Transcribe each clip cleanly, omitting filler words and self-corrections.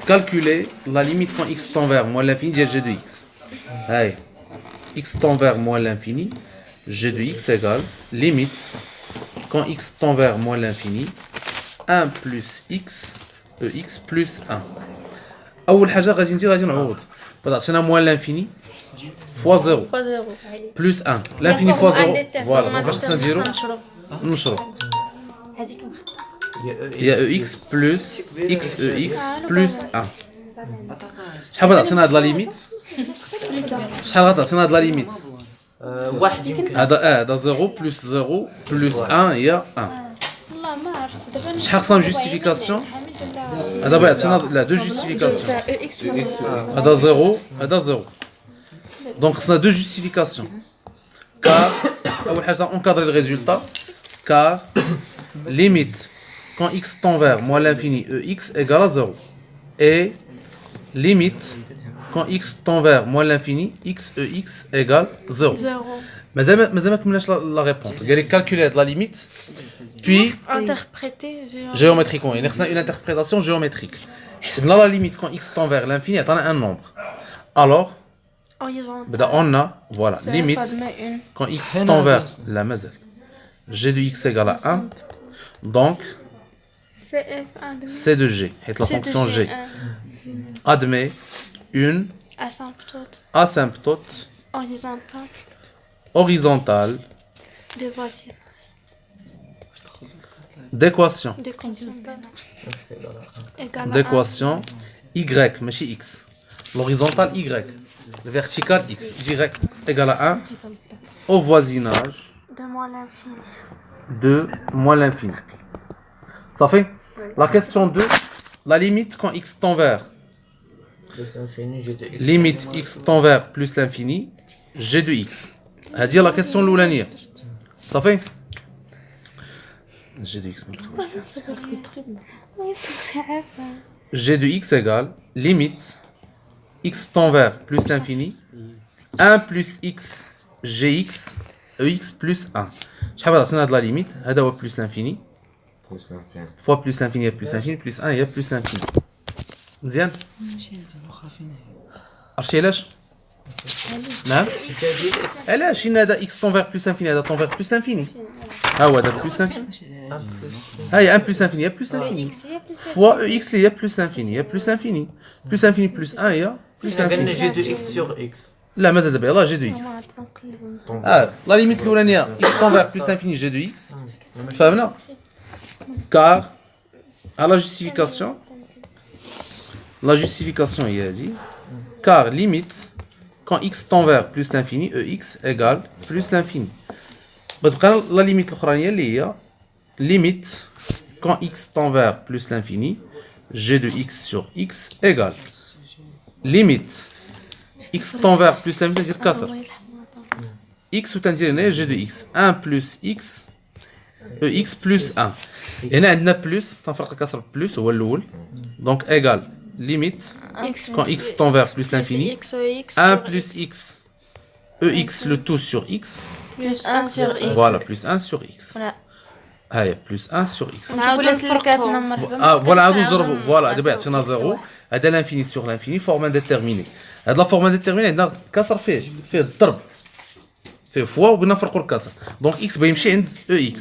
Calculer la limite quand x tend vers moins l'infini de g de x. Allez, x tend vers moins l'infini, g de x égale limite quand x tend vers moins l'infini, 1 plus x, ex plus 1. أول حاجة غادي نعوض. عطينا moins l'infini fois 0 plus 1. L'infini fois 0. Voilà. Donc واش نديرو؟ نشرب. Il y a ex plus x ex plus 1. شحال غتعطينا هاد لا ليميت؟ شحال غتعطينا هاد لا ليميت؟ واحد يمكن هذا 0 بلس 0 بلس 1 هي 1. والله ما عرفت دابا شحال خصنا جوستيفيكاسيون؟ هذا بغا يعطينا لا دو جوستيفيكاسيون. هذا 0 هذا 0. دونك خصنا دو جوستيفيكاسيون. كار اول حاجه اونكادري الريزولتا كار ليميت quand x tend vers moins l'infini ex égale à 0 et limite quand x tend vers moins l'infini x ex égale 0. مازال ما كملناش لا ريبونس. قال لك كالكولي لا ليميت puis interpréter géométriquement يعني خصنا une interprétation géométrique. حسبنا لا ليميت quand x tend vers l'infini عطانا un nombre. Alors بدا on a voilà limite quand x tend vers لا مازال g de x égale à 1 donc c de g حيت la fonction g admet une asymptote horizontale d'équation y ماشي x l'horizontale y le vertical x y égale à 1 au voisinage de moins l'infini. Ça fait la question 2, la limite quand x tend vers limite x tend vers plus l'infini g de x. C'est-à-dire la question l'oulania. Ça fait g de x g de x égale limite x tend vers plus l'infini 1 plus x gx ex plus 1. شحال عطينا هاد لا ليميت هذا هو plus l'infini fois plus l'infini plus l'infini plus 1 هي plus l'infini. مزيان عرفتي علاش؟ نعم علاش ان هذا x tend vers plus l'infini هذا tend vers plus l'infini ها هو هذا plus l'infini ها هي 1 plus l'infini هي plus l'infini fois ex اللي هي plus l'infini هي plus l'infini plus l'infini plus 1 هي plus l'infini. قلنا جي دو اكس سور اكس لا مازال دابا يلاه جي دو اكس لا ليميت الاولانيه x tend vers plus l'infini g de x فهمنا car à la justification هي هذه car limite quand x tend vers plus l'infini ex égale plus l'infini. بتبقى لا ليميت الاخرانيه اللي هي limite quand x tend vers plus l'infini g de x sur x égale limite x tend vers plus l'infini ندير كسر x وتندير هنا g de x 1 plus x ex plus 1. هنا عندنا بلس تنفرق الكسر بلس هو الاول دونك ايغال ليميت quand x tend vers plus l'infini 1 plus x ex le tout sur x plus 1 sur x voilà plus 1 sur x هاي plus 1 sur x نعاودو نفرقو فوالا عاودو نجربو فوالا دابا عطينا 0 هذا لانفيني سور لانفيني فورم انديتيرميني هاد لا فورم انديتيرميني عندنا كسر فيه الضرب فيه فوا وبغينا نفرقو الكسر دونك x بغا يمشي عند ex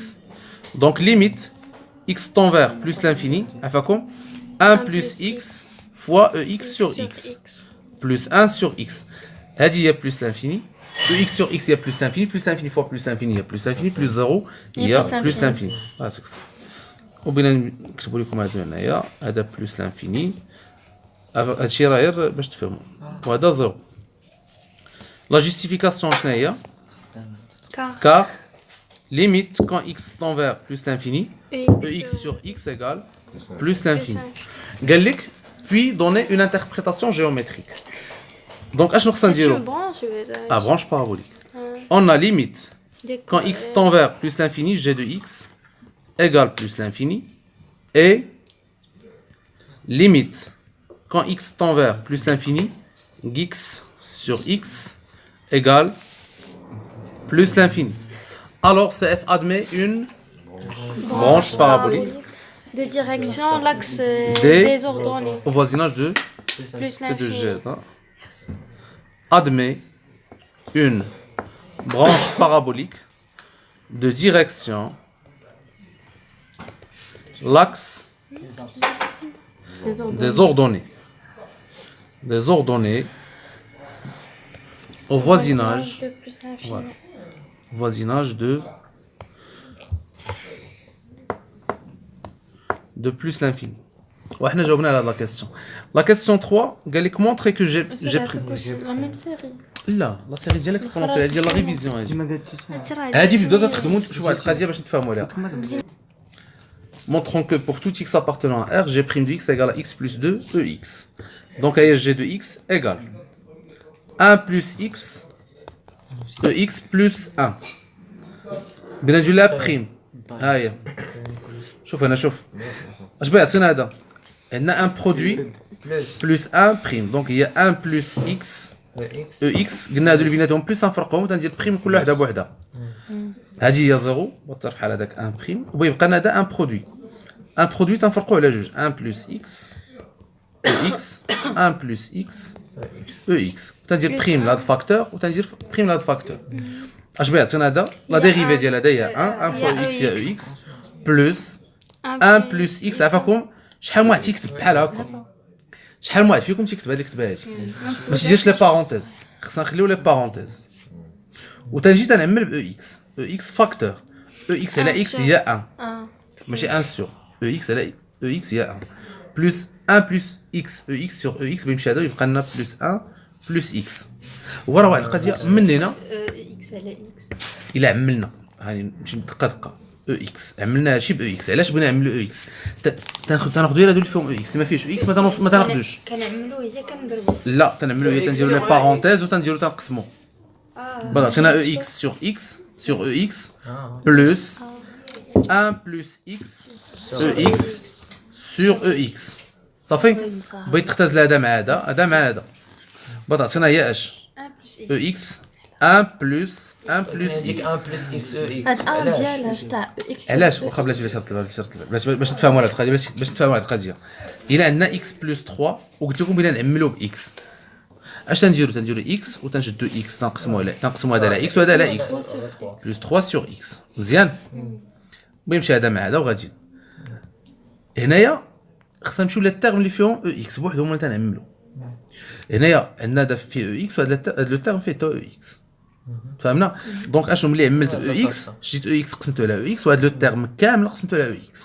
donc limite x tend vers plus l'infini عفاكم 1 plus x fois ex sur x plus 1 sur x هذه هي plus l'infini ex sur x هي plus l'infini fois plus l'infini هي plus l'infini plus 0 هي plus l'infini هذاك الصح وبغينا نكتبوا لكم هادو هنايا هذا plus l'infini هادشي راه غير باش تفهموا وهذا 0 لا جوستيفيكاسيون شنو هي car limite quand x tend vers plus l'infini ex sur x égale plus l'infini. قال لك puis donner une interprétation géométrique. Donc اشنو خصنا نديرو branche parabolique. On a limite quand x tend vers plus l'infini g de x égale plus l'infini et limite quand x tend vers plus l'infini x sur x égale plus l'infini. Alors CF admet une branche parabolique De direction, l'axe Des- désordonné. Au voisinage de Plus c'est de l'infini. G. Hein. Admet une branche parabolique de direction l'axe des ordonnées au voisinage de plus l'infini. voilà. Voisinage de plus l'infini. وإحنا جاوبنا على la question. La question 3 قال لك montrer que j'ai pris la même série. لا لا سيري ديال اكسبونسيال ديال لا ريفيزيون هادي ما قلتيش هادي بداو تخدموا شوف هاد القضيه باش نتفاهموا عليها. Montrons que pour tout x appartenant à R, g' de x égale à x plus 2 EX. Donc ASG de x égale 1 plus x EX plus 1. بنا ندير لها بريم. ها هي. شوف هنا شوف. اش بغا يعطينا هذا؟ عندنا ان برودوي بلس 1 بريم. دونك هي 1 بلس x EX قلنا هادو اللي بيناتهم بلس نفرقهم وتندير بريم كل وحده بوحدها. هادي هي 0 وترفع على داك 1 بريم ويبقى لنا هذا ان برودوي. ان برودوي تنفرقوا على جوج 1 بلس x EX 1 بلس x EX تندير بريم لهاد الفاكتور وتندير بريم لهاد الفاكتور. اش بغا يعطينا هذا؟ لا ديريفي ديال هذا هي 1 فوا x هي EX بلس 1 بلس x عفاكم شحال من واحد تيكتب بحال هكا شحال من واحد فيكم تيكتب هذه الكتابه هذه ما تيديرش لي بارونتيز خصنا نخليو لي بارونتيز وتنجي تنعمل ب EX فاكتور EX على x هي 1 ماشي 1 سور EX على EX هي 1 بلس 1 بلس x EX سور EX بيمشي هذا ويبقى لنا بلس 1 بلس x هو راه واحد القضيه مننا اكس على اكس الا عملنا هاني نمشي دقه دقه EX عملنا شي ب EX علاش بغينا نعملوا EX تناخذوا غير هادو اللي فيهم EX ما فيهش EX ما تناخذوش كنعملوا هي كنضربوا لا تنعملوا هي تنديروا لي بارونتيز وتنديروا تنقسموا بعد عطينا EX sur X sur EX plus 1 plus X EX sur EX صافي بغيت تختزل هذا مع هذا هذا مع هذا بعد عطينا هي اش 1 بلس EX 1 plus 1 plus ديك X 1 بلس اكس او اكس هاد ان ديالاش تاع اكس. علاش واخا بلاتي باش نتفاهموا على هاد القضيه باش نتفاهموا على هاد القضيه الا عندنا اكس بلس 3 وقلت لكم بغينا نعملوا باكس اش تنديروا اكس وتنشدوا اكس تنقسموا هذا على اكس وهذا على اكس بلس 3 سور اكس مزيان ويمشي هذا مع هذا وغادي هنايا خصنا نمشيو للتيرم اللي فيهم او اكس بوحدهم ولا تنعملوا هنايا عندنا هذا فيه او اكس وهذا لو تيرم فيه تو او اكس فهمنا دونك اشنو ملي عملت او اكس شديت او اكس قسمته على او اكس وهذا لو تيرم كامل قسمته على او اكس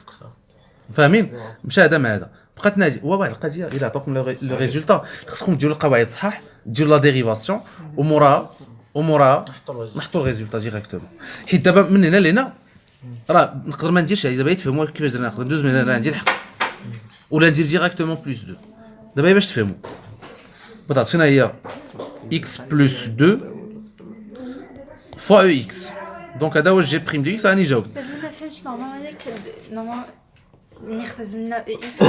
فاهمين مشى هذا مع هذا بقات نادي هو واحد القضيه الا عطاكم لو ريزولتا خصكم ديروا القواعد صحاح ديروا لا ديريفاسيون وموراها نحطوا الريزولتا ديريكتومون حيت دابا من هنا لهنا راه نقدر ما نديرش دابا يتفهموا كيفاش درنا نقدر ندوز من هنا ندير الحق ولا ندير ديريكتومون بلس 2 دابا باش تفهموا بعد عطينا هي x بلس 2 فوا او اكس دونك هذا هو جي بريم دو اكس راني جاوبت صافي ما فهمتش نورمالمون هذاك نورمالمون ملي اختزلنا او اكس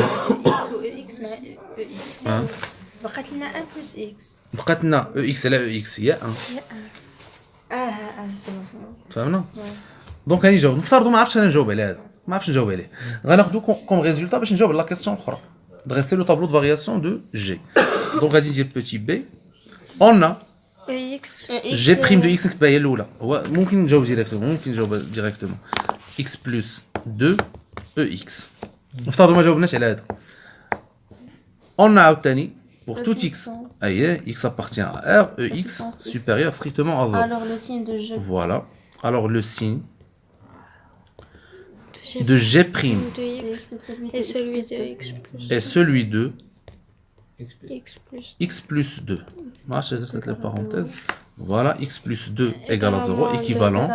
و او اكس مع او اكس بقات لنا 1 بلس اكس بقات لنا او اكس على او اكس هي 1 سي بون فهمنا دونك راني جاوب نفترضوا ما عرفتش انا نجاوب على هذا ما عرفتش نجاوب عليه غناخذو كوم ريزولتا باش نجاوب على لا كيسيون اخرى dresser le tableau de variation de G donc غادي ندير petit b on a اكس G prime de x نكتبها هي الاولى هو ممكن نجاوب ديريكتومون x plus 2 ex نفترضوا ما جاوبناش على هذا on a عاوتاني pour tout x اييه x appartient à R ex supérieur strictement à 0 alors le signe de G voilà alors le signe de G prime de x et celui de x plus est celui de x plus x plus 2 معرفتش درت la parenthèse voilà x plus 2 égale à 0 équivalent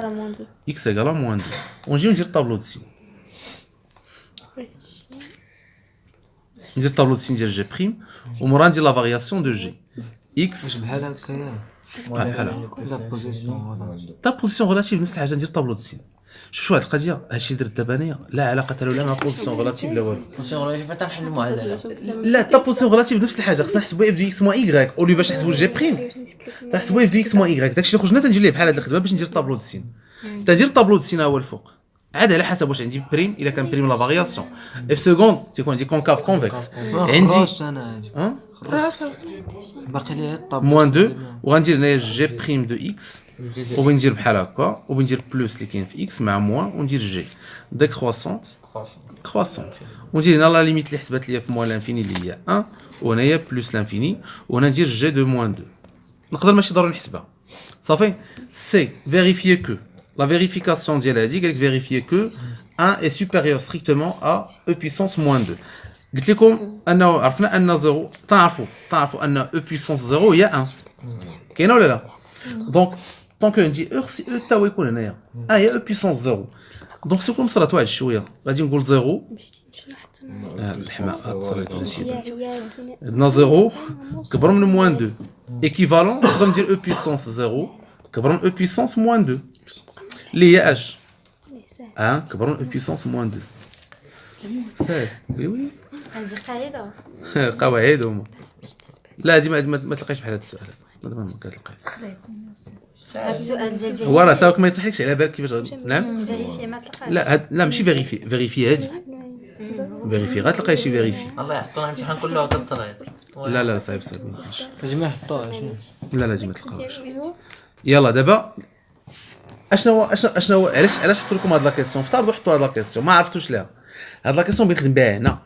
x égale à moins 2 ونجيو ندير الطابلو دو سين ندير الطابلو دو سين ديال جي بريم ومورا ندير لا فارياسيون دو جي x بحال هكا بحال لا بوزيسيون تا بوزيسيون غولاتيف نفس الحاجه ندير الطابلو دو سين شوف واحد القضيه هادشي درت دابا انايا لا علاقه له لا مع بوزيسيون غولاتيف لا والو كيف تنحل المعادله لا تا بوزيسيون غولاتيف نفس الحاجه خصنا نحسبوا اف دو اكس موان ايغريك اولي باش نحسبوا جي بريم تنحسبوا اف دو اكس موان ايغريك داكشي اللي خرجنا تنجي ليه بحال هاد الخدمه باش ندير الطابلو دو سين تندير الطابلو دو سين ها هو الفوق عاد على حسب واش عندي بريم الا كان بريم لا فارياسيون اف سكوند تيكون عندي كونكاف كونفكس عندي خرجت انا هادي باقي لي الطابل موان 2 وغندير هنايا جي بريم دو اكس وبندير بحال هكا وبندير بلوس اللي كاين في اكس مع موان وندير جي ديكروسونت كروسونت وندير هنا لا ليميت اللي حسبت ليا في موان لانفيني اللي هي 1 وهنايا بلوس لانفيني وهنا ندير جي دو موان 2 نقدر ماشي ضروري نحسبها صافي سي فيريفيي كو لا vérification ديال هادي قالك vérifier que 1 est supérieur strictement à e puissance moins 2 قلت لكم انه عرفنا ان 0 تعرفوا ان e puissance 0 هي 1 كاينه ولا لا دونك طونك نجي سي او تا يكون هنايا هي e puissance 0 دونك سي كون صرات واحد شويه غادي نقول 0 الحماء صرات هادشي عندنا 0 كبر من موان 2 ايكيفالون نقدر ندير e puissance 0 كبر من e puissance moins 2 اللي هي اش 1 كبر من e puissance moins 2 ساهل وي هذه قاعدة قواعد هما لا هادي ما تلقايش بحال هاد السؤال ما كتلقاي هذا السؤال ديال هو راه ساوك ما يضحكش على بالك كيفاش نعم فيريفي ما تلقاش لا ماشي فيريفي هادي فيريفي غتلقاي شي فيريفي الله يحطونا امتحان كله تتصريط لا صعيب مابقاش هادي ما يحطوهاش لا هادي ما تلقاوش يلا دابا اشنو علاش حطوا لكم هاد لا كيسيون افترضوا حطوا هاد لا كيسيون ما عرفتوش ليها هاد لا كيسيون بغيت نخدم بها هنا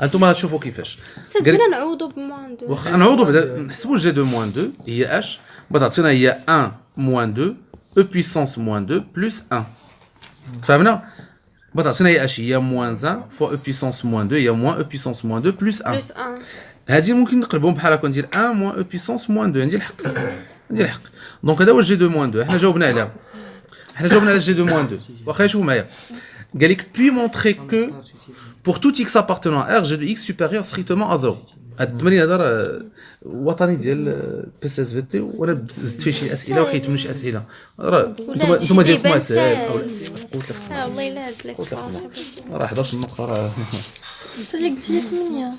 انتم تشوفوا كيفاش سدنا نعوضوا بموان 2 واخا نعوضوا بعدا نحسبوا جي دو موان 2 هي اش بعدا عطينا هي 1 موان 2 او بويسونس موان 2 بلس 1 فهمنا بعدا عطينا هي اش هي موان 1 فوا او بويسونس موان 2 هي موان او بويسونس موان 2 بلس 1 بلس 1 هادي ممكن نقلبهم بحال هكا ندير 1 موان او بويسونس موان 2 ندير الحق دونك هذا هو جي دو موان 2 حنا جاوبنا عليها على جي دو موان 2 واخا شوفوا معايا قال لك puis montrer que pour tout x appartenant à R g de x supérieur strictement à 0 هاد التمرين هذا راه وطني ديال بي اس اس في تي وانا زدت فيه شي اسئله وحيت منه شي اسئله راه انتم ديالكم اسئله قلت لك والله لا هزلك راه 11 نقطه راه بصح اللي قلت لي 8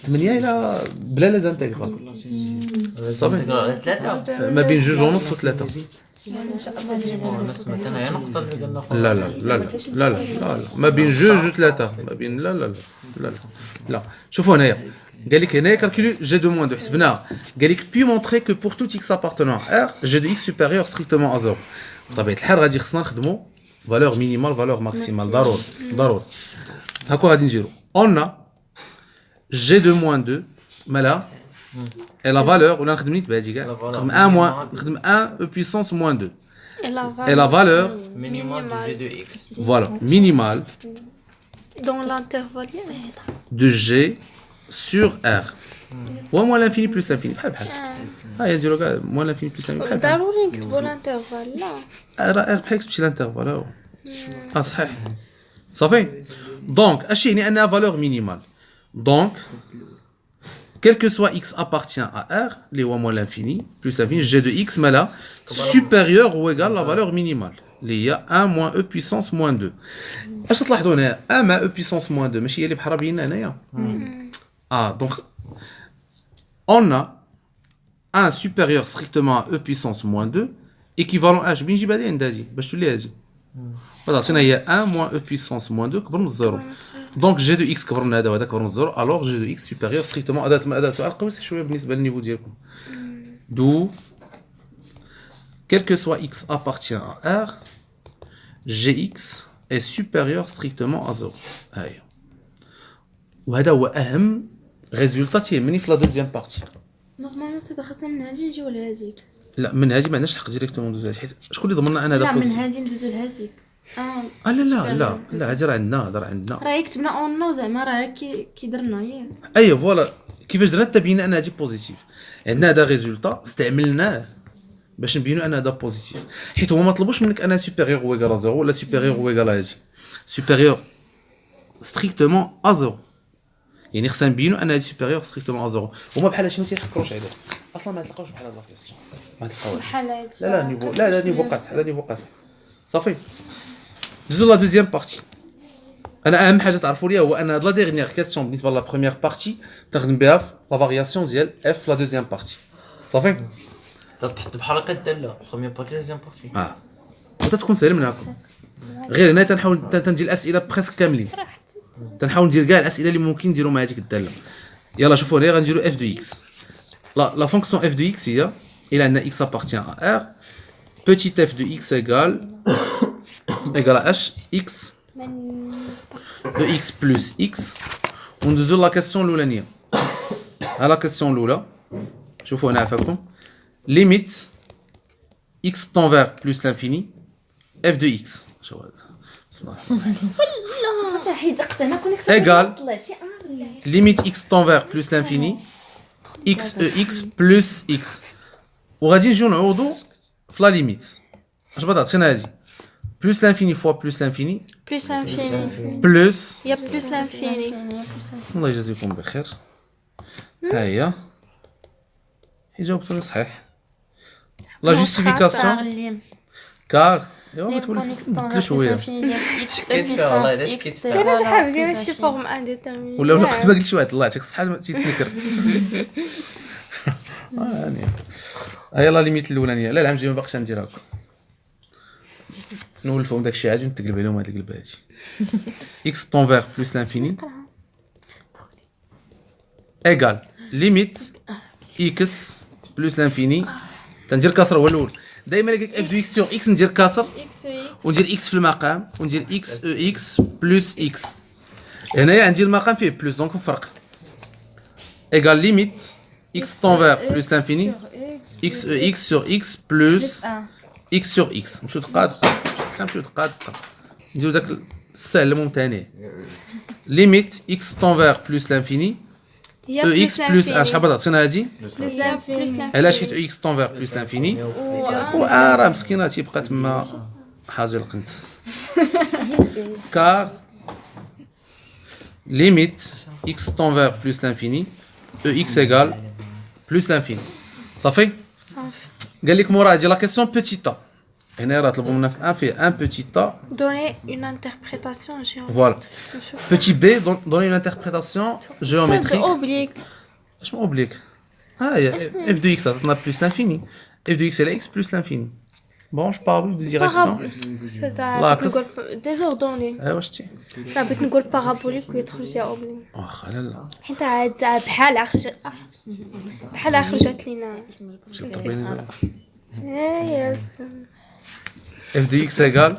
8 الى بلا لا زانتيغرال صافي ثلاثة ما بين جوج ونص وثلاثه ان شاء الله نجيبها مثلا هي نقطة اللي قلنا فوق لا ما بين جوج وثلاثه ما بين لا شوفوا هنايا قال لك هنايا كالكولي جي دو موان 2 حسبناها قال لك puis montrer que pour tout x appartenant à R g de x supérieur strictement à 0 بطبيعه الحال غادي خصنا نخدموا فالور مينيمال فالور ماكسيمال ضروري هاكا غادي نديرو on a g de moins 2 مالا et la valeur ولا نخدم نيت بهادي كاع نخدم 1 موان نخدم 1 au puissance moins 2 et la valeur مينيمال دو جي دو اكس voilà minimale dans l'intervalle de G sur R. Ou moins l'infini plus l'infini. بحال ها نديرو كاع moins l'infini plus l'infini بحال ضروري نكتبوا الانترفال لا راه بحال كتبتي الانترفال صحيح صافي دونك اش يعني انها فالور مينيمال دونك quel que soit x appartient à R اللي هو moins l'infini plus l'infini g de x مالا supérieur ou égal à la valeur minimale اللي هي 1 moins e puissance moins 2 اش تلاحظوا هنا 1 مع e puissance moins 2 ماشي هي اللي بحال بينا هنايا donc on a 1 supérieur strictement à e puissance moins 2 équivalent h بين نجيب هادي عند هادي باش تولي هادي عطينا هي 1 moins e puissance moins 2 كبر من الزيرو دونك جي دو اكس كبر من هذا وهذا كبر من الزيرو الوغ جي دو اكس سوبيريور ستريكتومون هذا سؤال قوي شويه بالنسبه للنيفو ديالكم دو quel que soit x appartient à R gx est supérieur strictement à 0 هاي وهذا هو اهم ريزولطا تيهمني في لا دوزيام بارتي نورمالمون سي خاصنا من هادي نجيو لهاديك لا من هادي ما عندناش الحق ديريكتومون ندوز هادي حيت شكون اللي ضمننا انا هذا لا من هادي ندوزو لهاديك لا هادي راه عندنا راه كتبنا اون زعما راه كي درنا ياك اي فوالا كيفاش درنا تبينا ان هادي بوزيتيف عندنا هذا ريزولطا استعملناه باش نبينوا ان هذا بوزيتيف حيت هما ما طلبوش منك انا سوبيريور او ايغال 0 ولا سوبيريور او ايغال هادي سوبيريور ستريكتومون ا 0 يعني خصنا نبينوا ان هادي سوبيريور ستريكتومون ا 0 هما بحال هادشي ما تيحكروش عليه اصلا ما تلقاوش بحال هاد لا كيسيون ما تلقاوش بحال هادي لا نيفو لا نيفو قاصح هذا نيفو قاصح صافي دوزو لا دوزيام بارتي انا اهم حاجه تعرفوا ليها هو ان هاد لا ديرنيير كيسيون بالنسبه لا بروميير بارتي تخدم بها في لا فارياسيون ديال اف لا دوزيام بارتي صافي تحط بحال هكا الدالة بروميير بارتي دوزيام بارتي وتا تكون سهله من هكا غير هنا تنحاول تندير الاسئله بريسك كاملين تنحاول ندير كاع الاسئله اللي ممكن نديرو مع هذيك الداله يلا شوفوا هنا غنديرو اف دو اكس لا فونكسيون اف دو اكس هي الى عندنا اكس appartient à r petit f de x égale à h x de x plus x وندوزو لا كيسيون الاولانيه ها لا كيسيون الاولى شوفوا هنا عفاكم limite x tend vers plus l'infini f de x شو هذا بسم الله الرحمن الرحيم صافي حيدقت انا كنت Égal. طلعتي limite x tend vers plus l'infini x e x plus x وغادي نجيو نعوضو في لا ليميت اش بغات تعطينا هادي plus l'infini fois plus l'infini بلس l'infini plus يا بلس l'infini الله يجازيكم بخير ها هي جاوبتوني صحيح لا جوستيفيكاسيون كار ايوا تقول شويه شي فورم انديتيرميني ولا كنت ما قلتش واحد الله يعطيك الصحه ما تيتنكر يعني هي لا ليميت الاولانيه لا العام الجاي ما باقيش نديرها هكا نولفهم داكشي عادي ونتقلب عليهم هاد القلبه هادي x tend vers plus l'infini égale limite x plus l'infini تندير كسر هو الاول دائما لقيت اف دو اكس سور اكس ندير كسر اكس اكس وندير اكس في المقام وندير اكس او اكس بلس اكس هنايا عندي المقام فيه بلس دونك نفرق ايغال ليميت اكس طون فيغ بلس لانفيني اكس او اكس سور اكس بلس اكس سور اكس نمشيو دقه نمشيو دقه نديرو داك السهل الممتنع ليميت اكس طون فيغ بلس لانفيني او اكس بلس شحال بغات تعطينا هادي علاش حيت او اكس طون فيغ بلس لانفيني راه مسكينه تيبقى تما حاجه القنت car limite x tend vers plus l'infini e x égale plus l'infini صافي قال لك مورا هادي لا كيسيون بوتيتا هنا راه طلبوا منا في فيه ان بوتيتا donner une interprétation géométrique فوالا petit b donner une interprétation géométrique oblique اشنو اوبليك ها هي f de x عطاتنا plus l'infini f de x elle est x plus l'infini bon je parle de direction نقول désordonné ايوا شتي راه بغيت نقول بارابوليك ويدخل فيها اوبليك واخا لا حيت عاد بحال خرجت لينا f de x égale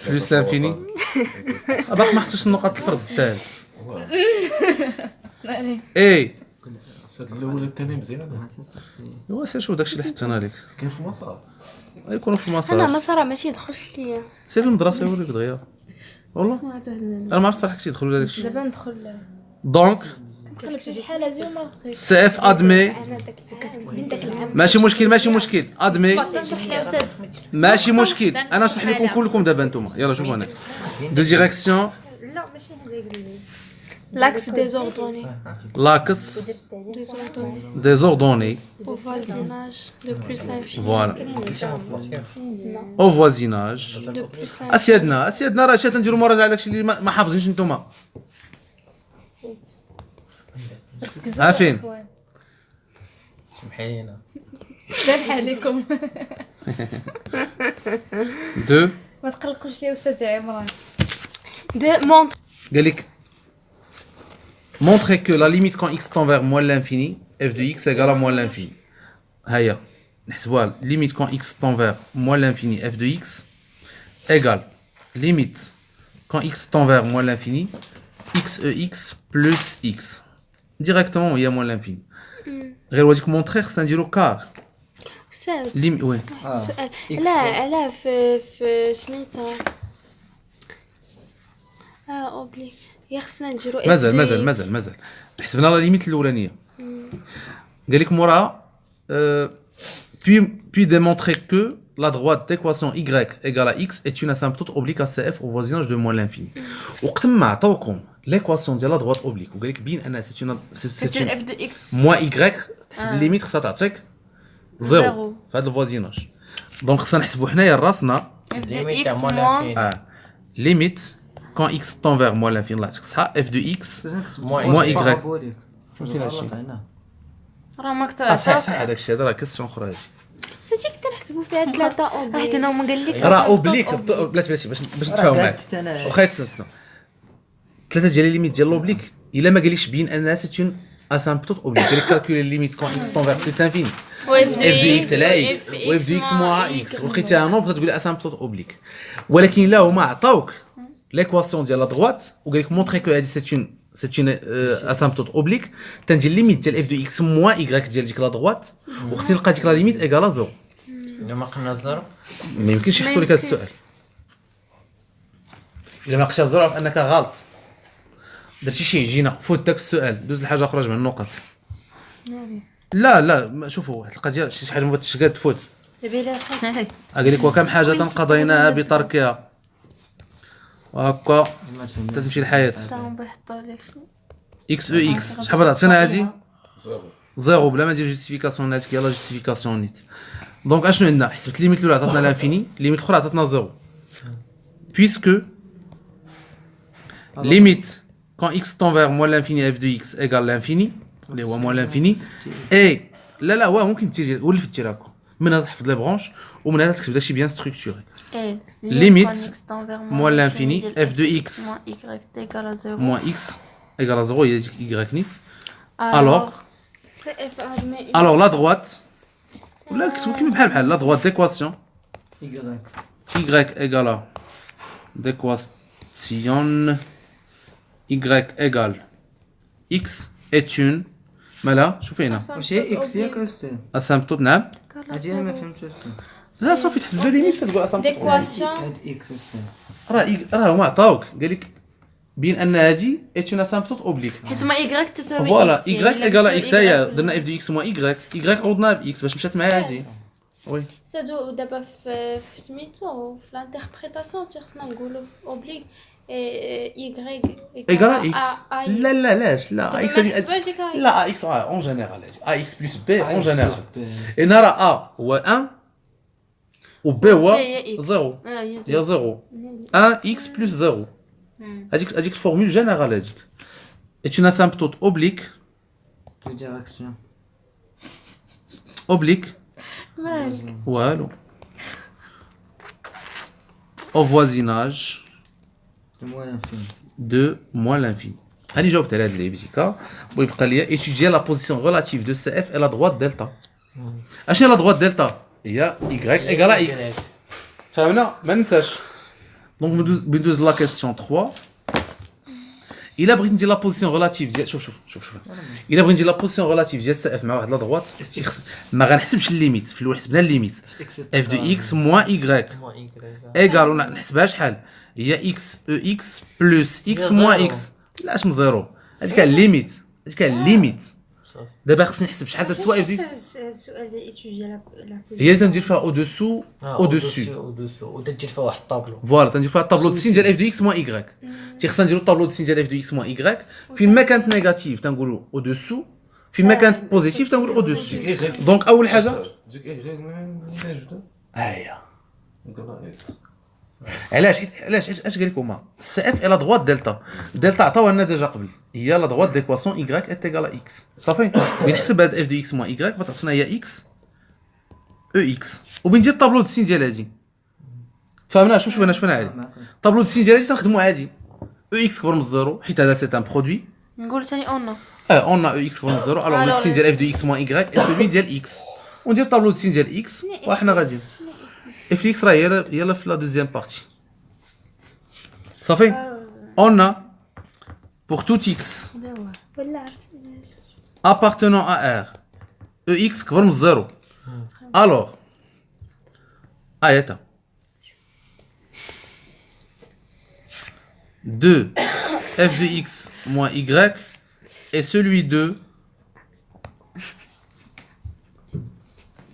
plus l'infini باقي ما حطيتش النقط الفرز الثالث اي هاد الاول الثاني مزيان ايوا سير شوف داكشي اللي حطينا لك كاين في المسار يكونوا في انا المسار مسار ماشي يدخلش ليا سير المدرسه يوريك دغيا والله انا ما عرفت صراحه كيفاش يدخلوا لهاداك الشيء دابا ندخل دونك نقلب شي حاله زوين ما لقيت سي اف ادمي من داك العام ماشي مشكل ادمي نشرح لها استاذ ماشي مشكل انا نشرح لكم كلكم دابا نتوما يلا شوفوا هنا دو ديريكسيون لا ماشي هذاك l'axe désordonné لاكس désordonné ديزوردوني au voisinage de plus l'infini فوالا او فوازيناج de plus l'infini اسيادنا راه شات نديروا مراجعه داكشي اللي ما حافظينش نتوما عارفين سمحي لينا ذبح عليكم دو ما تقلقوش لي استاذ عمران de montre قال لك montrer que la limite quand x tend vers moins l'infini f de x égale à moins l'infini هيا نحسبوها limite quand x tend vers moins l'infini f de x égale limite quand x tend vers moins l'infini x e x plus x directement il y a moins l'infini غير وديك montrer خصنا نديرو كار استاذ ليميت وين سؤال لا في سميتها اوبليك يا خصنا نديرو مازال حسبنا لا ليميت الاولانيه قال لك موراها puis démontrer que la droite d'équation y égale à x est une asymptote oblique à CF au voisinage de moins l'infini. وقت ما عطاوكم l'équation ديال la droite oblique وقال لك بين ان c'est une اف دو اكس moins y تحسب الليميت خصها تعطيك زيرو في هذا الفوازيناج دونك خصنا نحسبوا حنايا راسنا ليميت تاع موان limite quand x tend vers moins l'infini الله يعطيك الصحه f de x moins y فهمتي هادشي راه ما صحيح كتعرفش هذاك الشيء هذا راه كيسيون اخرى هادي سيتي كنت نحسبوا فيها 3 اوبليك حيت انا هما قال لك راه اوبليك بلاتي باش نتفاهموا معاك واخا يتسنى ثلاثه ديال الليميت ديال لوبليك الا ما قاليش بين انها سيتون اسامبتوت اوبليك قال لك كالكولي الليميت كون اكس طون فيغ بلس انفيني اف دو اكس على اكس و اف دو اكس موا اكس ولقيتها نومبر تقول لي اسامبتوت اوبليك ولكن لا هما عطاوك ليكواسيون ديال لا دروات وقال لك مونطري كو هادي سيتون اسامبتوت اوبليك تندير ليميت ديال اف دو اكس موا ايغريك ديال ديك لا دروات وخصني نلقى ديك لا ليميت ايكالا زيرو الا ما قلنا زيرو ما يمكنش يحطوا لك هذا السؤال الا ما لقيتش زيرو عرف انك غلط درتي شي عجينه فوت داك السؤال دوز لحاجه اخرى جمع النقط لا شوفوا واحد القضيه شي حاجه ما تشقاد تفوت قال لك وكم حاجه قضيناها بتركها وهكا تمشي الحياه اكس او اكس شحال عطينا هادي زيرو بلا ما ندير جوستيفيكاسيون هذيك يلاه جوستيفيكاسيون نيت دونك اشنو عندنا حسبت ليميت الاولى عطاتنا لانفيني ليميت الاخرى عطاتنا زيرو بويسكو ليميت quand x tend vers moins l'infini f de x égale l'infini اللي هو moins l'infini et لا هو ممكن تيجي ولف دير هكا من هذا تحفظ لي برونش ومن هذا تكتب داكشي بيان ستركتوري limite moins l'infini f de x moins x égale à 0 il y a y nit alors la droite ولا كتبوا كيما بحال la droite d'équation y égale à d'équation y égale x est une مالا شوفي هنا واش اكس ياك استاذ اسامبتوت نعم هادي انا ما فهمتش لا صافي تحسب لي ليميت تقول اسامبتوت ديكواسيون هاد اكس استاذ راه هما عطاوك قال لك بين ان هادي est une اسامبتوت اوبليك حيت ما ايغريك تساوي فوالا y égale à x هي درنا f de x moins y عوضناها ب x باش مشات مع هادي وي سادو دابا في سميتو في الانتربريتاسيون خصنا نقولوا اوبليك y égale à x لاش لا x هادي لا لا x اون جينيرال هادي a x plus b اون جينيرال et نرى a هو 1 و b هو 0 هي 0 1 x plus 0 هذيك الفورمول جينيرال هذيك est une asymptote oblique ديريكسيون oblique والو au voisinage موان فين de moins l'infini هاني جاوبت على هاد اللعيبتيكا ويبقى ليا étudier la position relative de CF et la droite delta اشنو لا droite delta هي y égale à x فهمنا ما ننساش دونك بندوز لا كيسيون 3 الا بغيت ندير لا بوزيسيون ريلاتيف ديال شوف الا بغيت ندير لا بوزيسيون ريلاتيف ديال سي اف مع واحد لا دروات ما غنحسبش الليميت في الاول حسبنا الليميت اف دو اكس موان ايغريك ايغال نحسبها شحال هي اكس او اكس بلس اكس موان اكس لا اش من زيرو هذيك الليميت دابا خصني نحسب شحال تسوى اف دو اكس السؤال ديال ايتودي لا هي تندير فيها او دوسو ودير فيها واحد الطابلو فوالا تندير فيها الطابلو دو سين ديال اف دو اكس موان ايغريك خصنا نديرو الطابلو دو سين ديال اف دو اكس موان ايغريك فين ما كانت نيجاتيف تنقولوا او دوسو فين ما كانت بوزيتيف تنقولوا او دوسو دونك اول حاجه ديك ايه من جبدها هيا يقول اكس علاش اش قال لكم سي اف اي لا دروات دلتا عطاوها لنا ديجا قبل هي لا دروات ديكواسيون y est égal à x صافي بنحسب هاد اف دو اكس موان y غتعطينا هي x او اكس وبندير الطابلو دو سين ديال هادي فهمنا شوفنا عادي الطابلو دو سين ديال هادي تنخدمو عادي او اكس كبر من الزيرو حيت هذا سي ان برودوي نقول ثاني اون اون او اكس كبر من الزيرو الوغ لو سين ديال اف دو اكس موان y اي سولوي ديال x وندير الطابلو دو سين ديال x وحنا غاديين اف دو اكس راه هي في لا دوزيام بارتي صافي on a pour tout x ولا عرفتي appartenant à R EX كبر من الزيرو alors آياتا 2 f de x moins y est celui de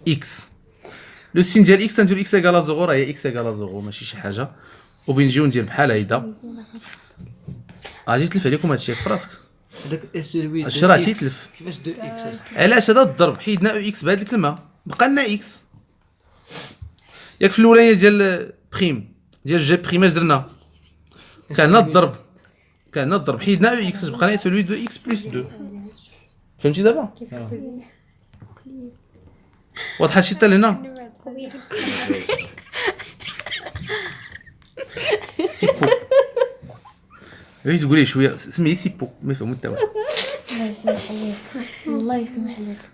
x لو سين ديال x تندير x égale à 0 راه هي x égale à 0 ماشي شي حاجه وبنجيو ندير بحال هيدا غادي تلف عليكم هادشي في راسك داك اس لوي هادشي راه تيتلف كيفاش دو اكس علاش هذا الضرب حيدنا او اكس بهاد الكلمه بقى لنا اكس ياك في الاولانيه ديال بريم ديال جي بريم اش درنا كان لنا الضرب حيدنا او اكس بقى لنا سولوي دو اكس بلس 2 فهمتي دابا واضحه شي حتى لهنا سيبو هي تقولي شويه سميه سيبو ما يفهمو حتى واحد. الله يسمح لك.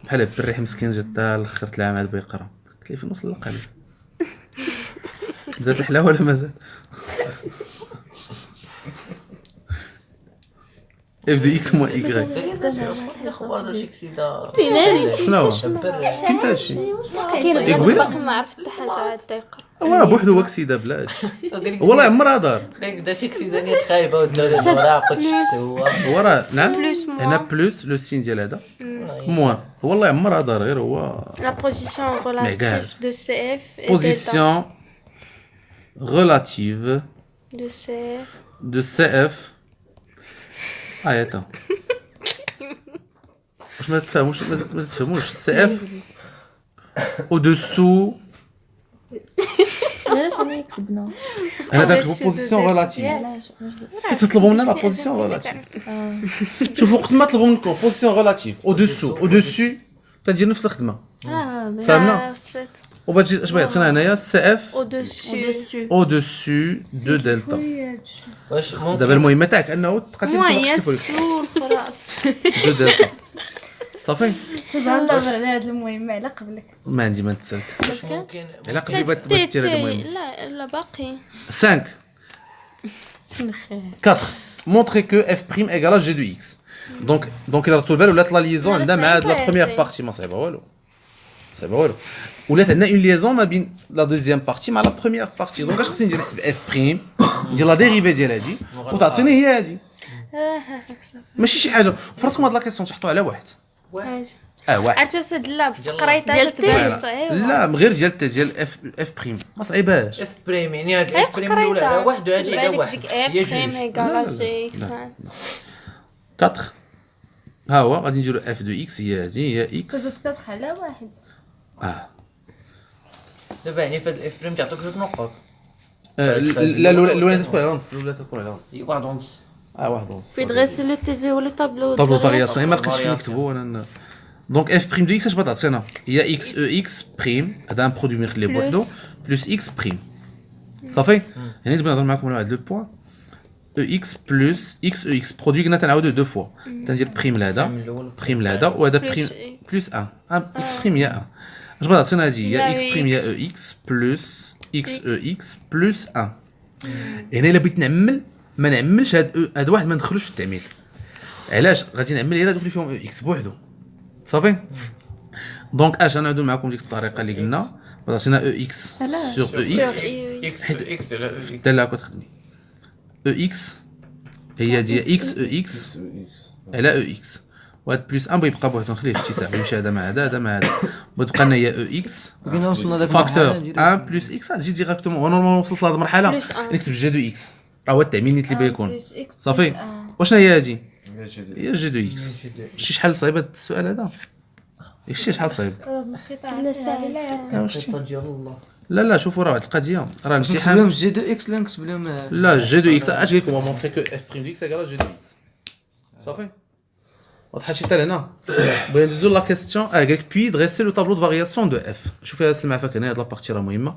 بحال بالريح مسكين جا حتى الاخر العام عاد بغا يقرا قلت ليه في نص اللقب زاد الحلاوه ولا مازال اف دي اكس موان ايكغيك هذا شي كسيده شنو هو؟ بالريح فهمت هادشي كاين قبيله؟ باقي ما عرفت حتى حاجه عاد يقرا. هو راه بوحدو هو كسيده بلا هادشي والله عمرها دار قالك دا شي كسيده نيت خايبه والدراري مراقب شفت هو هو راه نعم بلوس موان. هنا بلوس لو سين ديال هذا موان والله عمرها دار غير هو La position relative de CF et position relative de CF. de CF attends واش ما تفهموش ما تفهموش CF au-dessous علاش انا كتبنا؟ انا داك بوزيسيون ريلاتيف علاش كيف تطلبوا منا لا بوزيسيون ريلاتيف شوفوا وقت ما طلبوا منكم بوزيسيون ريلاتيف au-dessus تدير نفس الخدمه فهمنا وباجي اش بغا يعطينا هنايا CF Au-dessus. au-dessus de delta واش دابا ممكن المهمه تاعك انه تقاتل موين في سور خلاص. دو دلتا صافي غندبر على هاد المهمه على قبلك. ما عندي ما نتسالك ممكن على قبل بغات دير هذا المهم لا لا باقي. 5 4 montrer que f' égale à g de x donc الا رتو البال ولات لا ليزون عندنا مع هاد لا بروميير بارتي ما صعيبه والو صعيبه والو ولات عندنا اون ليزون ما بين لا دوزيام بارتي مع لا بروميير بارتي دونك اش خصني ندير نحسب f' ندير لا ديريفي ديال هادي وتعطيني هي هادي ماشي شي حاجه فراسكم هاد لا كيسيون تحطوها على واحد واحد عرفتي استاذ لا قريتها ديال تبان صعيبه. لا غير ديال اف بريم ما صعيباش اف بريم يعني هاد الاف بريم الاولى على واحد وهادي على واحد هي اف بريم جوج ايكال جي اكس. 4 ها هو غادي نديرو اف دو اكس هي هادي هي اكس كتدخل على واحد. دابا يعني في هاد الاف بريم تعطيك جوج نقط لا الاولى تكون على نص الاولى تكون على نص واحد ونص واحد ونص في دغيسي لو تي في ولا طابلو طابلو فارياسيون ما لقيتش فين نكتبو انا دونك اف بريم دو اكس اش بغات هي اكس او اكس بريم هذا ان برودوي نخليه بوحدو بلس اكس بريم صافي يعني نبغي نهضر معكم على واحد لو بوين او اكس بلس اكس او اكس برودوي قلنا تنعاودو دو فوا تندير بريم لهذا بريم لهذا وهذا بريم بلس 1 اكس بريم هي 1 اش بغات تعطينا هادي هي اكس بريم هي او اكس بلس اكس او اكس بلس 1 هنا الا بغيت نعمل ما نعملش هاد واحد ما ندخلوش في التعميل علاش غادي نعمل الا دوك فيهم او اكس بوحدو صافي دونك اش غنعاودو معكم ديك الطريقه اللي قلنا عطينا او اكس سور او اكس اكس على اف حتى لا كتخدمي او اكس هي ديال اكس او اكس على او اكس وهاد بلس 1 بغيبقى بوحدو نخليه في اتساع يمشي هذا مع هذا مع هذا بغيت لنا هي او اكس بغينا وصلنا داك فاكتور 1 بلس اكس تجي ديريكتومون ونورمالمون وصلت لهاد المرحله نكتب جي دو اكس راه هو التعميل نيت اللي بغا يكون صافي واشنا هي هادي هي جي دو اكس شي شحال صعيب هاد السؤال هذا شي شحال صعيب ديال الله لا شوفوا راه واحد القضيه راه نكتب الامتحان لهم جي دو اكس لا نكتب لهم لا جي دو اكس اش قلت لكم مونطري كو اف بريم دو اكس ايكال جي دو اكس صافي واضحه شي حتى لهنا بغينا ندوزو لا كيستيون قالك بي دريسي لو طابلو دو فارياسيون دو اف شوف فيها سلمع فيك هنا هاد لابارتي راه مهمه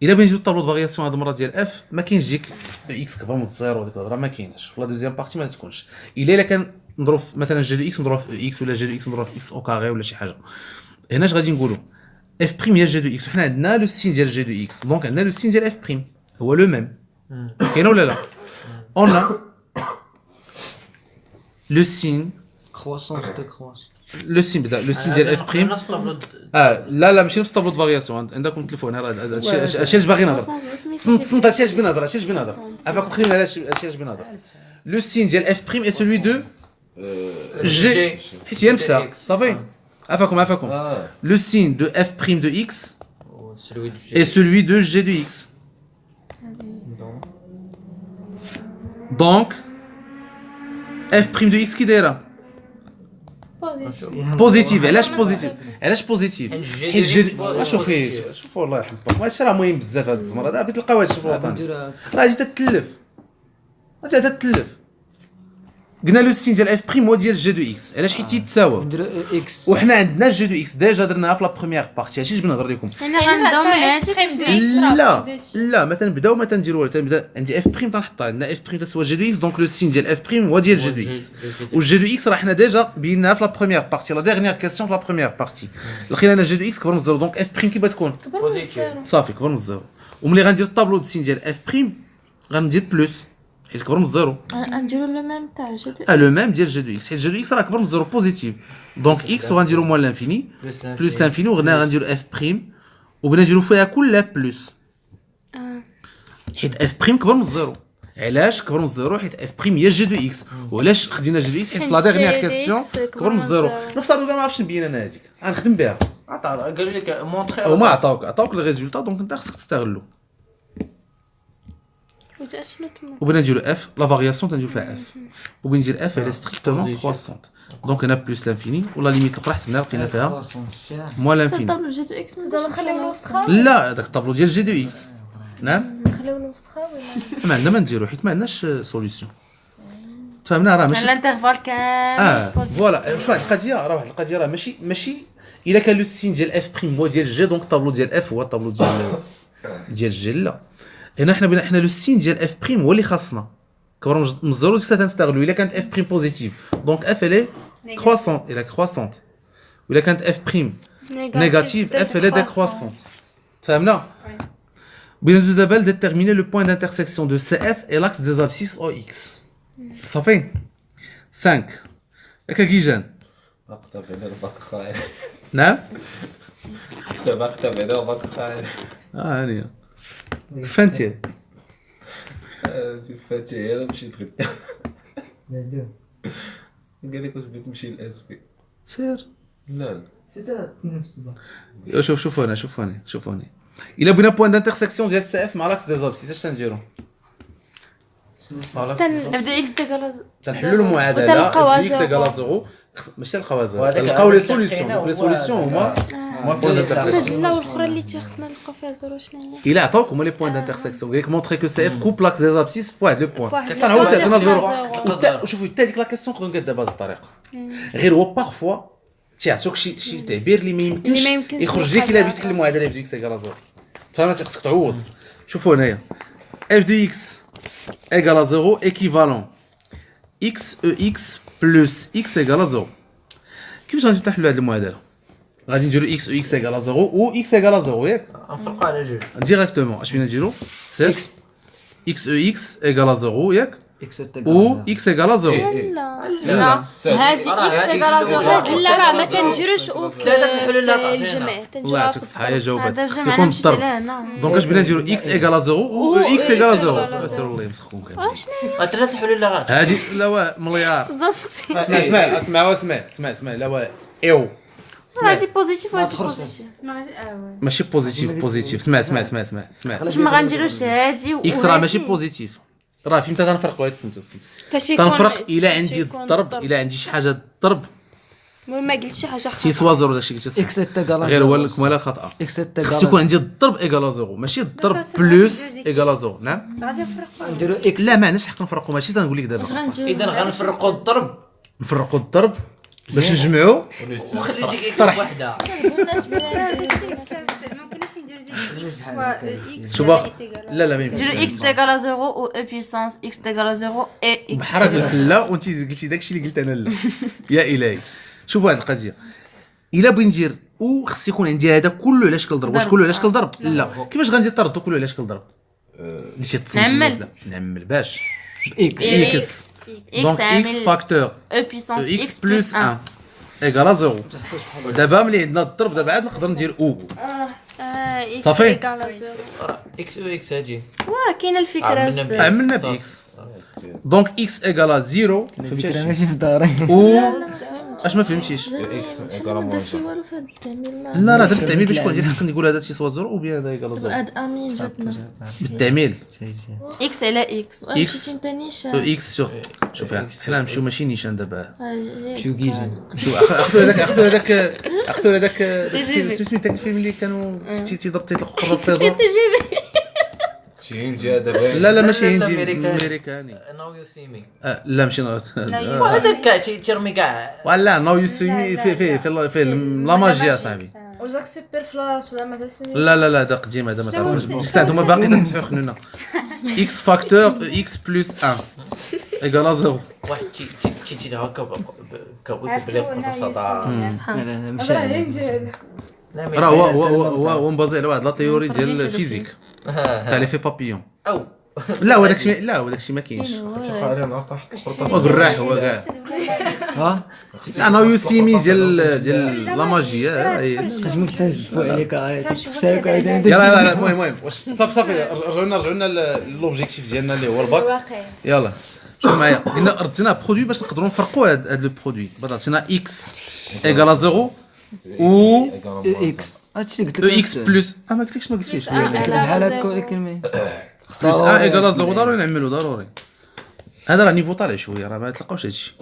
الا بغينا نديرو الطابلو دو فارياسيون هاد المره ديال اف ما كاينش ديك اكس كبر من الزيرو ديك الهضره ما كايناش في لا دوزيام بارتي ما تكونش الا كان نضرب مثلا جي دو اكس نضرب في اكس ولا جي دو اكس نضرب في اكس او كاري ولا شي حاجه هنا اش غادي نقولوا اف بريم هي جي دو اكس وحنا عندنا لو سين ديال جي دو اكس دونك عندنا لو سين ديال اف بريم هو لو ميم كاين ولا لا اون لو سين كرواسون دو كرواسون لو سين بدا لو سين ديال اف بريم نفس الطابلو لا ماشي نفس الطابلو دو فارياسيون عندكم التليفون راه هادشي اللي باغي نهضر صنت هادشي اللي باغي نهضر عافاكم خلينا على هادشي اللي باغي نهضر لو سين ديال اف بريم اي سولوي دو جي حيت هي نفسها صافي عافاكم لو سين دو اف بريم دو اكس et celui de g de x donc f prime de x كي دايره بوزيتيف علاش بوزيتيف حيت جي شوفي الله يرحمك ماشي راه مهم بزاف هاد الزمر هذا بغيت تلقاو هادشي في الوطن راه غادي تتلف قلنا لو السين ديال اف بريم هو ديال جي دو اكس، علاش حيت يتساوى. نديرو اكس وحنا عندنا جي دو اكس ديجا درناها في لا بروميير بارتي، هادشي جبنا نهضر لكم. انا غنبداو من هذيك لا ما تنبداو ما تنديرو والو، تنبدا عندي اف بريم تنحطها، عندنا اف بريم تساوي جي دو اكس، دونك لو سين ديال اف بريم هو ديال جي دو اكس. والجي دو اكس راه حنا ديجا بيناها في لا بروميير بارتي، لا ديرنيير كيسيون في لا بروميير بارتي لقينا انا جي دو اكس كبر من الزيرو، دونك اف بريم كي تكون صافي كبر من الزيرو. وملي غندير الطابلو دو سين ديال اف بريم غندير بلس حيت كبر من الزيرو. غنديرو لو ميم تاع جي دو لو ميم ديال جي دو اكس، حيت جي دو اكس راه كبر من الزيرو بوزيتيف، دونك اكس وغنديرو موان لانفيني بلس لانفيني، وغنا غنديرو اف بريم وبغينا نديرو فيها كلها بلس حيت اف بريم كبر من الزيرو. علاش كبر من الزيرو؟ حيت اف بريم هي جي دو اكس. وعلاش خدينا جي دو اكس؟ حيت في لا ديرنيير كيسيون كبر من الزيرو. نفترضوا كاع ما عرفتش نبين انا هذيك غنخدم بها، قال لك مونطري هما عطاوك الريزولتا، دونك انت خصك تستغلو. وتا شنو تما وبغينا نديرو اف لا فارياسيون تنديرو فيها اف، وبغينا ندير اف هي ستريكتومون كرواسونت، دونك هنا بلس لانفيني، ولا ليميت الاخرى حسبنا لقينا فيها موان لانفيني. طابلو جي دو اكس نخليو الوسطخه لا هذاك الطابلو ديال جي دو اكس. نعم نخليو الوسطخه ولا ما عندنا ما نديرو حيت ما عندناش سوليسيون. فهمنا راه ماشي الانترفال كامل فوالا. شوف واحد القضيه، راه واحد القضيه راه ماشي الا كان لو سين ديال اف بريم هو ديال جي، دونك الطابلو ديال اف هو الطابلو ديال جي. لا هنا حنا لو سين ديال اف بريم هو اللي خاصنا كبر من الزيرو، ديك تنستغلو. الا كانت اف بريم بوزيتيف دونك اف الي كرواسون الى كرواسونت، ولا كانت اف بريم نيجاتيف اف الي ديكرواسونت. فهمنا؟ بغينا ندوزو دابا لديتيرميني لو بوين دانترسيكسيون دو سي اف اي لاكس دي زابسيس او اكس. صافي 5 هكا كيجان. اكتب هنا باك خايل. نعم اكتب هنا باك خايل. هانيه فهمتي. فاتي انا مشيت غدا. قال لك واش بغيت تمشي لاس بي. سير لا شوف هنا شوفوني الا بغينا بوين دانترسيكسيون ديال سي اف مع لاكس دي زابسيس اش تنديرو؟ نبداو اكس ديال تنحلوا المعادله اكس ايكال 0. ماشي نلقاو زيرو، نلقاو لي سوليسيون. لي سوليسيون هما لا والاخرى اللي خصنا نلقاو فيها زيرو شنو هي؟ الا عطاوك هما لي بوين دانترسيكسيون، قال لك مونطري كو سي اف كوب لاكس دي زابسيس فواحد لو بوين. كنعاود تعطينا زيرو. وشوفوا حتى ديك لا كيسيون نقدروا ندير بهذه الطريقه، غير هو بارفوا تيعطوك شي تعبير اللي ما يمكنش يخرج لك الا بغيتي تحل المعادله اف دو اكس ايكال 0. فهمتي؟ خصك تعوض. شوفوا هنايا اف دو اكس ايكال 0 ايكيفالون اكس او اكس بلس اكس ايكال 0. كيفاش غادي نحلوا هذه المعادله؟ غادي نديرو اكس او اكس ايكال 0 و اكس ايكال 0 ياك نفرقوا على جوج ديريكتومون. اش بغينا نديرو؟ سير اكس او اكس ايكال 0 ياك اكس و اكس ايكال 0. لا هذه اكس ايكال 0 لا راه ما كنديروش ثلاثه الحلول لا تعطينا. الجمع الله تنجيوها يعطيك الصحه يا جاوبات. هذا الجمع سيكون انا مشيت الضرب. لهنا دونك اش بغينا نديرو اكس ايكال 0 و اكس ايكال 0. سير الله يمسخكم كامل. ثلاث الحلول لا غاتعطينا. هادي لا مليار. اسمع لا ايو هذه بوزيتيف وهذه بوزيتيف ماشي بوزيتيف. اسمع واش ما غنديروش هذه و اكس راه ماشي بوزيتيف. راه فهمت تنفرقوا هاد فهمت فاش يكون تنفرق الا عندي الضرب، الا عندي شي حاجه الضرب المهم ما قلت شي حاجه خاطئه تيسوا زيرو داكشي قلت صح. اكس ايكال غير هو الكماله خاطئه. اكس خص يكون عندي الضرب ايكال 0 ماشي الضرب بلس ايكال 0. نعم غادي نفرقوا نديرو اكس. لا ما عندناش الحق نفرقوا، ماشي تنقول لك دابا اذا غنفرقوا الضرب نفرقوا الضرب باش نجمعوا وخلي ديك اكس وحده. ممكنش نديرو ديك اكس شوف لا ما يمكنش. نديرو اكس تيغال 0 و او بيسانس اكس تيغال 0 اي اكس بحال قلت لا وانت قلتي داكشي اللي قلت انا لا. يا الهي شوف هاد القضيه، الا بغيت ندير او خص يكون عندي هذا كله على شكل ضرب. واش كله على شكل ضرب؟ لا. كيفاش غندير طرد كله على شكل ضرب؟ ماشي نعمل باش اكس دونك اكس فاكتور او بيسانس اكس اكس بلس 1 ايكال 0. دابا ملي عندنا الضرب دابا عاد نقدر ندير او صافي. اكس او اكس هاجي كاينه الفكره عملنا باكس دونك اكس ايكال 0. فكرة ماشي في داري. و اش ما فهمتيش؟ اكس ايكال موان شي والو في هاد التعميل لا درت التعميل باش يكون عندي الحق نقول هذا الشيء سوا 0 او بيان هذا ايكال 0 هاد امين جاتنا بالتعميل اكس على اكس إكس. نيشان اكس شوف حنا نمشيو ماشي نيشان دابا شو كيجي شوف اخذوا هذاك سميتك الفيلم اللي كانوا تيضرب تيطلق قرص الصيدور شي هندي هذا باين. لا ماشي لا، هندي أمريكاني. امريكاني. ناو يو سي مي لا ماشي وهذاك تيرمي كاع ولا نو يو سي مي في لا ماجيا صاحبي. وجاك سوبر فلاش ولا ما تسمي. لا هذا قديم هذا ما تعرفوش. كنت هما باقي تتحقنوا اكس فاكتور اكس بلس 1 ايكال 0. واحد تيجي هكا كويس بلي بخصوصا لا لا ماشي راه هندي هذا. راه هو مبازي على واحد لا تيوري ديال الفيزيك تاع لي في بابيون. او لا هو داكشي ما كاينش. شي خالي نهار طاح هو قراح هو كاع. ها انا يوسيمي ديال لا ماجيا. باش ما تنزفوا عليك تفساك هذا يلا المهم واش صافي رجعوا لنا لوبجيكتيف ديالنا اللي هو الباك. الواقع يلا شوف معايا قلنا ردينا برودوي باش نقدروا نفرقوا هاد لو برودوي. بعد عطينا اكس ايكال 0 و اكس هادشي اللي قلت لك اكس بلس ما قلتلكش ما قلتيش بحال هكا ولكن بلس 1 ايكال 0 ضروري نعملوا ضروري. هذا راه نيفو طالع شويه راه ما تلقاوش هادشي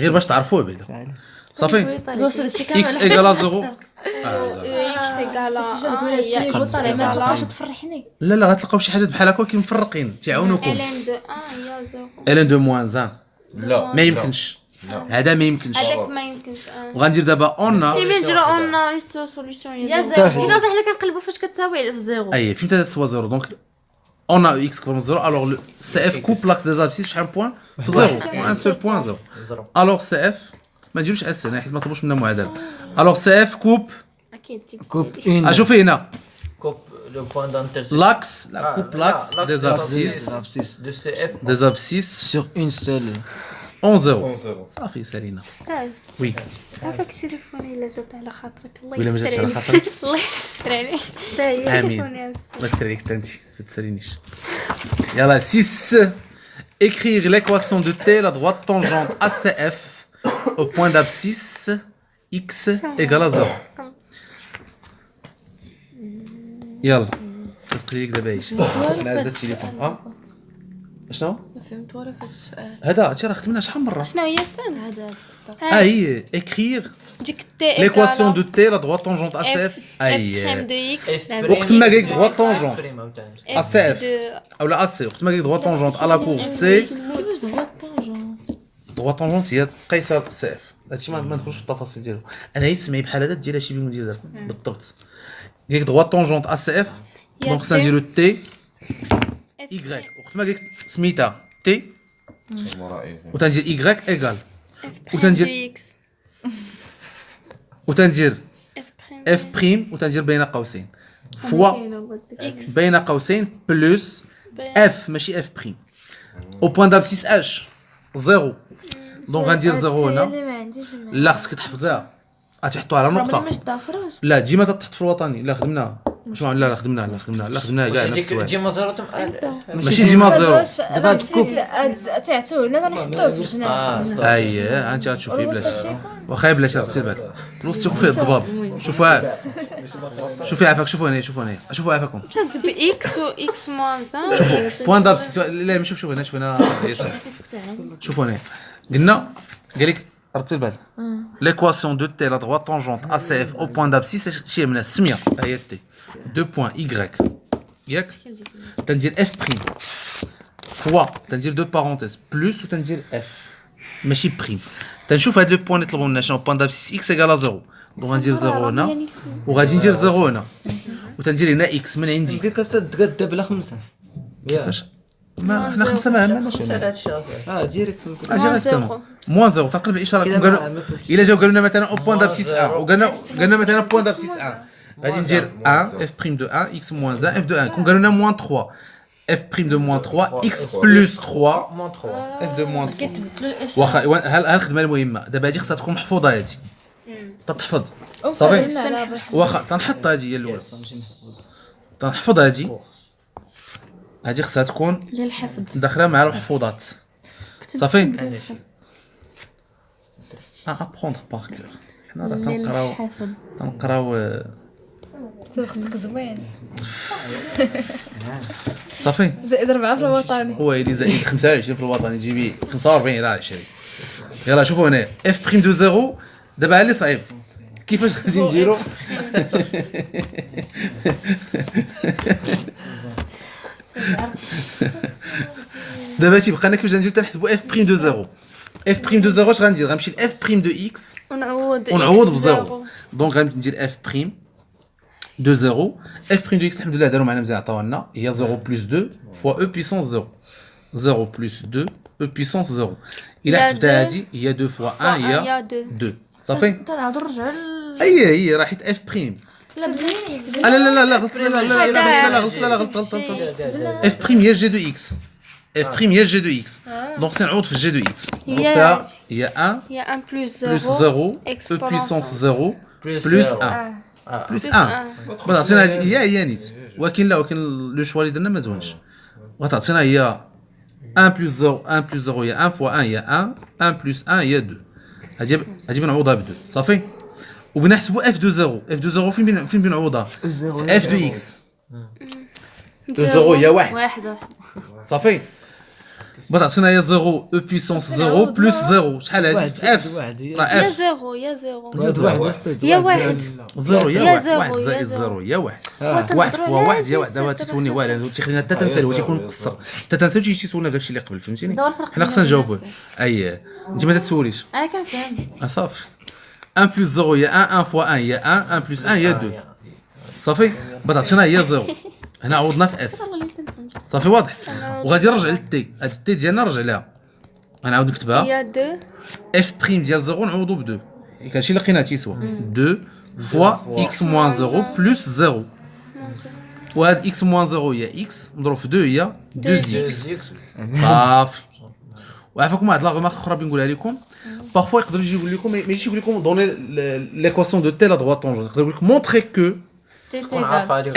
غير باش تعرفوه بعدا صافي. اكس ايكال 0 اكس ايكال باش تفرحني. لا غتلقاو شي حاجات بحال هكا ولكن مفرقين تيعاونوكم. الين دو 1 هي 0 الين دو موان 1 لا ما يمكنش هذا ما يمكنش. هذاك ما يمكنش. وغندير دابا اون كيفاش نديرو اون سوليسيون يا يا زيرو. زيرو اذا صح حنا كنقلبوا فاش كتساوي في زيرو. اي فهمت هذا سوا 0 دونك اون اكس كبر من 0 الوغ سي اف كوب لاكس دي زابسيس شحال بوين في 0 ان سول بوين 0 الوغ سي اف ما نديروش اس هنا حيت ما طلبوش منا معادله. الوغ سي اف كوب اكيد كوب ان اشوفي هنا كوب لو بوين دانترسيكشن لاكس لا كوب لاكس دي زابسيس دو سي اف دي زابسيس سور اون سول اون 0 0 صافي سالينا. استاذ وي عافاك تليفوني الا جات على خاطرك الله ولا ما جاتش على يستر خاطرك الله يستر عليك. امين ما ستر عليك انت ما تسالينيش. يلا 6 écrire l'équation de T la droite tangente ACF au point d'abscisse x égale à 0. يلا نقول لك دابا ايش نعزل التليفون. شنو ما فهمت ولا في السؤال. هذا هادشي راه خدمناه شحال من مره. شنو هي السن هذا هي écrire ديك تي l'équation de T la droite tangente ACF بريم دو اكس وقت ما قلت droite tangente ACF او لا AC وقت ما قلت droite tangente à la courbe C كيفاش ضغط طاجون droite tangente هي قيصر سي اف. هادشي ما ندخلوش في التفاصيل ديالو. انا هي تسمعي بحال هذا ديرها شي بينو ديال بالضبط. قلت droite tangente ACF دونك خصنا نديرو تي ايغريك وقت ما قلت سميتها تي وتندير ايغريك ايغال وتندير اكس وتندير اف اف بريم وتندير بين قوسين فوا اكس بين قوسين بلس اف ماشي اف بريم او بوين دابسيس اش 0 دونك غندير 0 هنا. اللي ما عنديش لا خصك تحفظها غتحطوها على نقطه. لا ديما تحط في الوطني. لا خدمناها شنو لا خدمناها كاع نفس السؤال ديما زيرو ماشي ديما 0 تعتو هنا نحطوه في الجناب. اييه انت غتشوفي بلاش واخا بلاش عرفتي البال الوسط تيكون فيه الضباب. شوفي عافاك شوفوا هنا شوفوا عافاكم تد باكس و اكس موان 1 شوفوا بوين دابسيس. لا شوف هنا شوفوا هنا قلنا قال لك عرفتي البال l'équation de T la droite tangente ACF au point d'abscisse شي من السميه هي تي 2 بوين y ياك تندير اف بريم فوا تندير دو بارونتيز بلس وتندير اف ماشي بريم. تنشوف هاد لو بوين يطلبوا لنا شنو بوين دابسيس اكس ايكال 0 دونك غندير 0 هنا وغادي ندير 0 هنا وتندير هنا اكس من عندي. يمكن كتغدا بلا 5 كيفاش ما حنا 5 ما عملناش ديريكت اجي غنتكلم موان 0 تنقلب الاشاره. قالوا الا جاو قالوا لنا مثلا او بوين دابسيس 1 وقالنا مثلا بوين دابسيس 1 غادي ندير 1 اف بريم دو 1 اكس موان 1 اف دو 1 كون قالوا لنا موان 3 اف بريم دو موان 3 اكس بلس 3 موان 3 اف دو موان 3. كتبدلوا الاشياء. واخا ها الخدمه المهمه دابا هادي خصها تكون محفوظه هادي تتحفظ صافي. واخا تنحط هادي هي الاولى تنحفظ هادي خصها تكون للحفظ داخله مع المحفوظات صافي. ابروندر بار كور حنا راه تنقراو خصك زوين صافي. زائد 4 في الوطني. ويلي زائد 25 في الوطني جيبي 45 راه 20. يلا شوفوا هنا اف بريم دو 0 دابا اللي صعيب كيفاش غادي نديرو دابا تيبقى لنا كيفاش غنديرو تنحسبوا اف بريم دو زيرو. اف بريم دو زيرو اش غندير؟ غنمشي لاف بريم دو اكس ونعوض بزيرو. دونك غندير اف بريم دو زيرو. اف بريم دو اكس الحمد لله داروا معنا مزيان عطاوها لنا هي 0 بلس 2 فوا او بيسونس 0. 0 بلس 2 او بيسونس 0. الا حسبتها هادي هي 2 فوا 1 هي 2 صافي. تنعاودو نرجعو هي راه حيت اف بريم. لا بلي لا غلط لا غلط اف بريم هي جي دو اكس. اف بريم هي جي دو اكس. دونك سنعوض في جي دو اكس. دونك هي 1 هي 1 بلس 0 بلس 0 او بيسونس 0 بلس 1 بلس 1. غتعطينا هي نيت. ولكن لو شوا اللي درنا ما زوينش. غتعطينا هي 1 بلس 0 1 بلس 0 هي 1 فوا 1 هي 1 1 بلس 1 هي 2. هادي بنعوضها ب 2 صافي. وبنحسبوا اف دو 0. اف دو 0 فين بنعوضها؟ في اف دو اكس. دو 0 هي 1 صافي. بتعطينا هي 0 او بيسونس 0 بلس 0 شحال هادي؟ اف يا 0 يا 0 واحد يا 1 0 يا هي زيرو، 1 يا زائد زيرو. 0 هي 1. 1 فوا 1 هي 1. دابا تيسولني والو تيخلينا حتى تنسالو تيكون مقصر حتى تنسالو تيجي تيسولنا داكشي اللي قبل فهمتيني. دابا الفرق حنا خصنا نجاوبوه. اي انت ما تسوليش انا كنفهم. صافي. 1 بلس 0 هي 1 1 فوا 1 هي 1 1 بلس 1 هي 2 صافي. بتعطينا هي 0. هنا عوضنا في اف صافي واضح. وغادي نرجع للتي. هاد التي ديالنا رجع لها غنعاود نكتبها هي 2 اف بريم ديال 0 نعوضو ب 2. كلشي اللي لقينا تيسوا 2 فوا اكس موان 0 بلس 0. وهاد اكس موان 0 هي اكس مضروب في 2 هي 2 اكس صافي. وعافاكم واحد لا غومارك اخرى بنقولها لكم. بارفوا يقدر يجي يقول لكم ماشي يقول لكم دوني ليكواسيون دو تي لا droite tangente. يقدر يقول لك مونطري كو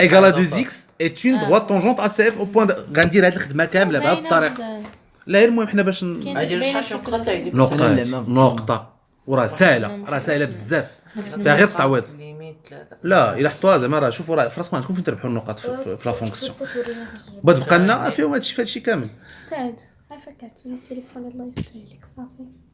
ايغال ا 2 اكس est une droite tangente ACF au point غندير هاد الخدمه كامله بهاد الطريقه. لا المهم حنا باش اجي شحال شي نقطه هيدي نقطه وراه ساهله بزاف فيها غير التعويض. لا الا حطوها زعما راه شوفوا راه فراسكم عندكم فين تربحوا النقاط في لا فونكسيون. بقى لنا فيهم هادشي كامل. استاذ عافاك عطيني التليفون الله يستر عليك صافي.